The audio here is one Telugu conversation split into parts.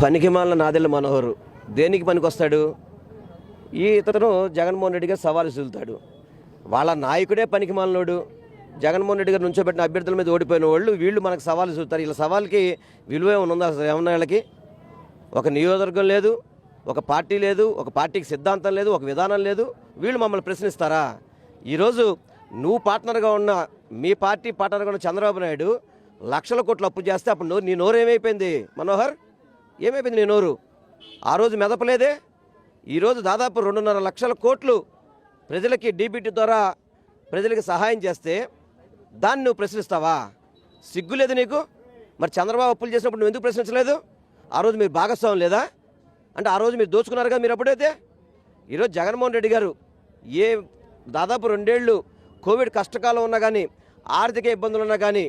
పనికిమాలిన నాదెళ్ల మనోహరు దేనికి పనికొస్తాడు? ఇతను జగన్మోహన్ రెడ్డి గారు సవాలు విసులుతాడు. వాళ్ళ నాయకుడే పనికిమాలినోడు. జగన్మోహన్ రెడ్డి గారు నుంచోబెట్టిన అభ్యర్థుల మీద ఓడిపోయిన వాళ్ళు వీళ్ళు మనకు సవాలు విసులుతారు. వీళ్ళ సవాల్కి విలువ ఏమైనా ఉందా? అసలు ఏమన్నా వీళ్ళకి ఒక నియోజకవర్గం లేదు, ఒక పార్టీ లేదు, ఒక పార్టీకి సిద్ధాంతం లేదు, ఒక విధానం లేదు. వీళ్ళు మమ్మల్ని ప్రశ్నిస్తారా? ఈరోజు నువ్వు పార్ట్నర్గా ఉన్న మీ పార్టీ పార్ట్నర్గా ఉన్న చంద్రబాబు నాయుడు లక్షల కోట్లు అప్పు చేస్తే అప్పుడు నీ నోరు ఏమైపోయింది మనోహర్? ఏమైపోయింది నీ నోరు? ఆ రోజు మెదపలేదే. ఈరోజు దాదాపు 2.5 లక్షల కోట్లు ప్రజలకి డీబీటీ ద్వారా ప్రజలకి సహాయం చేస్తే దాన్ని నువ్వు ప్రశ్నిస్తావా? సిగ్గులేదు నీకు? మరి చంద్రబాబు అప్పులు చేసినప్పుడు నువ్వు ఎందుకు ప్రశ్నించలేదు? ఆ రోజు మీరు భాగస్వామ్యం లేదా? అంటే ఆ రోజు మీరు దోచుకున్నారుగా మీరు అప్పుడైతే. ఈరోజు జగన్మోహన్ రెడ్డి గారు దాదాపు 2 ఏళ్ళు కోవిడ్ కష్టకాలం ఉన్నా కానీ, ఆర్థిక ఇబ్బందులు ఉన్నా కానీ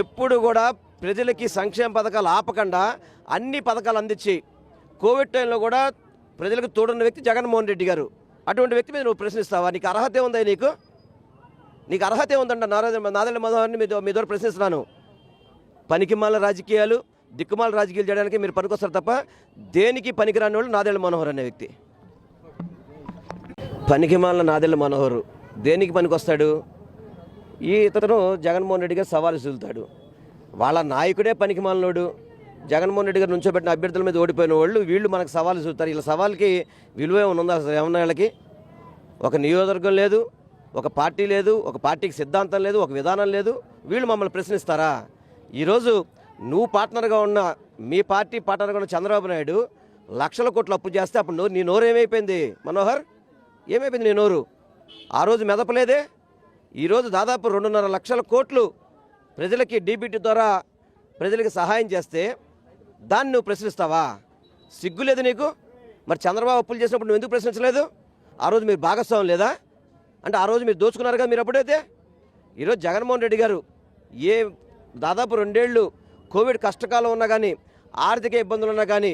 ఎప్పుడు కూడా ప్రజలకి సంక్షేమ పథకాలు ఆపకుండా అన్ని పథకాలు అందించి కోవిడ్ టైంలో కూడా ప్రజలకు తోడున్న వ్యక్తి జగన్మోహన్ రెడ్డి గారు. అటువంటి వ్యక్తి మీద నువ్వు ప్రశ్నిస్తావా? నీకు అర్హత ఉందా? నీకు అర్హత ఉందంట నాదెళ్ల మనోహర్ని మీ ద్వారా ప్రశ్నిస్తున్నాను. పనికిమాల రాజకీయాలు, దిక్కుమాల రాజకీయాలు చేయడానికి మీరు పనికొస్తారు తప్ప దేనికి పనికిరాని వాళ్ళు నాదెళ్ల మనోహర్ అనే వ్యక్తి. పనికిమాల నాదెళ్ల మనోహరు దేనికి పనికొస్తాడు? ఇతను జగన్మోహన్ రెడ్డి గారు సవాలు విసులుతాడు. వాళ్ళ నాయకుడే పనికిమాలినోడు. జగన్మోహన్ రెడ్డి గారు నుంచోబెట్టిన అభ్యర్థుల మీద ఓడిపోయిన వాళ్ళు వీళ్ళు మనకు సవాలు విసులుతారు. వీళ్ళ సవాల్కి విలువ ఏమైనా ఉందా? అసలు ఏమన్నా వీళ్ళకి ఒక నియోజకవర్గం లేదు, ఒక పార్టీ లేదు, ఒక పార్టీకి సిద్ధాంతం లేదు, ఒక విధానం లేదు. వీళ్ళు మమ్మల్ని ప్రశ్నిస్తారా? ఈరోజు నువ్వు పార్ట్నర్గా ఉన్న మీ పార్టీ పార్ట్నర్గా ఉన్న చంద్రబాబు నాయుడు లక్షల కోట్లు అప్పు చేస్తే అప్పుడు నీ నోరు ఏమైపోయింది మనోహర్? ఏమైపోయింది నీ నోరు? ఆ రోజు మెదపలేదే. ఈరోజు దాదాపు 2.5 లక్షల కోట్లు ప్రజలకి డీబీటీ ద్వారా ప్రజలకి సహాయం చేస్తే దాన్ని నువ్వు ప్రశ్నిస్తావా? సిగ్గులేదు నీకు? మరి చంద్రబాబు అప్పులు చేసినప్పుడు నువ్వు ఎందుకు ప్రశ్నించలేదు? ఆ రోజు మీరు భాగస్వామ్యం లేదా? అంటే ఆ రోజు మీరు దోచుకున్నారుగా మీరు అప్పుడైతే. ఈరోజు జగన్మోహన్ రెడ్డి గారు దాదాపు 2 ఏళ్ళు కోవిడ్ కష్టకాలం ఉన్నా కానీ, ఆర్థిక ఇబ్బందులు ఉన్నా కానీ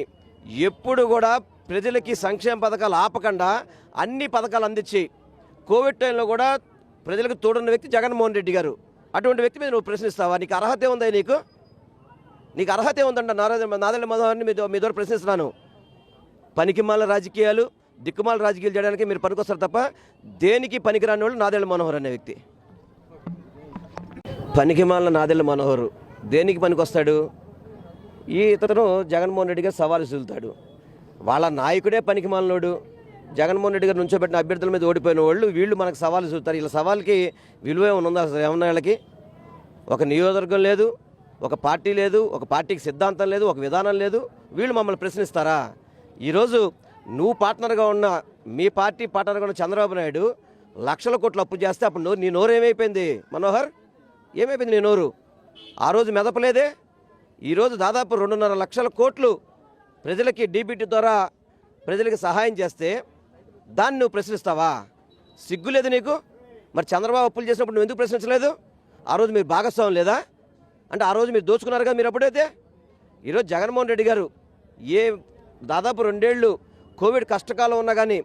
ఎప్పుడు కూడా ప్రజలకి సంక్షేమ పథకాలు ఆపకుండా అన్ని పథకాలు అందించి కోవిడ్ టైంలో కూడా ప్రజలకు తోడున్న వ్యక్తి జగన్మోహన్ రెడ్డి గారు. అటువంటి వ్యక్తి మీద నువ్వు ప్రశ్నిస్తావా? నీకు అర్హత ఉందా? నీకు అర్హత ఉందంట నాదెళ్ల మనోహర్ని మీ ద్వారా ప్రశ్నిస్తున్నాను. పనికిమాల రాజకీయాలు, దిక్కుమాల రాజకీయాలు చేయడానికి మీరు పనికొస్తారు తప్ప దేనికి పనికిరాని వాళ్ళు నాదెళ్ల మనోహర్ అనే వ్యక్తి. పనికిమాల నాదెళ్ల మనోహరు దేనికి పనికొస్తాడు? ఇతను జగన్మోహన్ రెడ్డి గారు దాదాపు 2 ఏళ్ళు కోవిడ్ కష్టకాలం ఉన్నా కానీ, ఆర్థిక ఇబ్బందులు ఉన్నా కానీ ఎప్పుడు కూడా ప్రజలకి సంక్షేమ పథకాలు ఆపకుండా అన్ని పథకాలు అందించి కోవిడ్ టైంలో కూడా ప్రజలకు తోడున్న వ్యక్తి జగన్మోహన్ రెడ్డి గారు. అటువంటి వ్యక్తి మీద నువ్వు ప్రశ్నిస్తావా? నీకు అర్హత ఉందా? నీకు అర్హత ఉందంట నాదెళ్ల మనోహర్ని మీ ద్వారా ప్రశ్నిస్తున్నాను. పనికిమాల రాజకీయాలు, దిక్కుమాల రాజకీయాలు చేయడానికి మీరు పనికొస్తారు తప్ప దేనికి పనికిరాని వాళ్ళు నాదెళ్ల మనోహర్ అనే వ్యక్తి. పనికిమాల నాదెళ్ల మనోహరు దేనికి పనికొస్తాడు? ఇతను జగన్మోహన్ రెడ్డి గారు సవాలు విసులుతాడు. వాళ్ళ నాయకుడే పనికిమాలినోడు. జగన్మోహన్ రెడ్డి గారు నుంచోబెట్టిన అభ్యర్థుల మీద ఓడిపోయిన వాళ్ళు వీళ్ళు మనకు సవాలు విసులుతారు. వీళ్ళ సవాల్కి విలువ ఏమైనా ఉందా? అసలు ఏమన్నా వీళ్ళకి ఒక నియోజకవర్గం లేదు, ఒక పార్టీ లేదు, ఒక పార్టీకి సిద్ధాంతం లేదు, ఒక విధానం లేదు. వీళ్ళు మమ్మల్ని ప్రశ్నిస్తారా? ఈరోజు నువ్వు పార్ట్నర్గా ఉన్న మీ పార్టీ పార్ట్నర్గా ఉన్న చంద్రబాబు నాయుడు లక్షల కోట్లు అప్పు చేస్తే అప్పుడు నీ నోరు ఏమైపోయింది మనోహర్? ఏమైపోయింది నీ నోరు? ఆ రోజు మెదపలేదే. ఈరోజు దాదాపు 2.5 లక్షల కోట్లు ప్రజలకి డీబీటీ ద్వారా ప్రజలకి సహాయం చేస్తే దాన్ని నువ్వు ప్రశ్నిస్తావా? సిగ్గులేదు నీకు? మరి చంద్రబాబు అప్పులు చేసినప్పుడు నువ్వు ఎందుకు ప్రశ్నించలేదు? ఆ రోజు మీరు భాగస్వామ్యం లేదా? అంటే ఆ రోజు మీరు దోచుకున్నారుగా మీరు అప్పుడైతే. ఈరోజు జగన్మోహన్ రెడ్డి గారు దాదాపు 2 ఏళ్ళు కోవిడ్ కష్టకాలం ఉన్నా కానీ,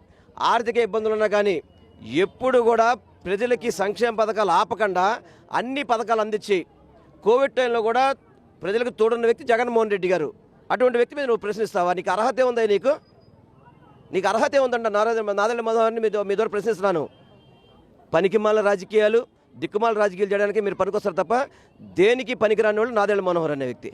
ఆర్థిక ఇబ్బందులు ఉన్నా కానీ ఎప్పుడు కూడా ప్రజలకి సంక్షేమ పథకాలు ఆపకుండా అన్ని పథకాలు అందించి కోవిడ్ టైంలో కూడా ప్రజలకు తోడున్న వ్యక్తి జగన్మోహన్ రెడ్డి గారు. అటువంటి వ్యక్తి మీద నువ్వు ప్రశ్నిస్తావా? నీకు అర్హత ఉందా? నీకు అర్హత ఉందంట నాదెళ్ల మనోహర్ని మీ ద్వారా ప్రశ్నిస్తున్నాను. పనికిమాల రాజకీయాలు, దిక్కుమాల రాజకీయాలు చేయడానికి మీరు పనికొస్తారు తప్ప దేనికి పనికిరాని వాళ్ళు నాదెళ్ల మనోహర్ అనే వ్యక్తి.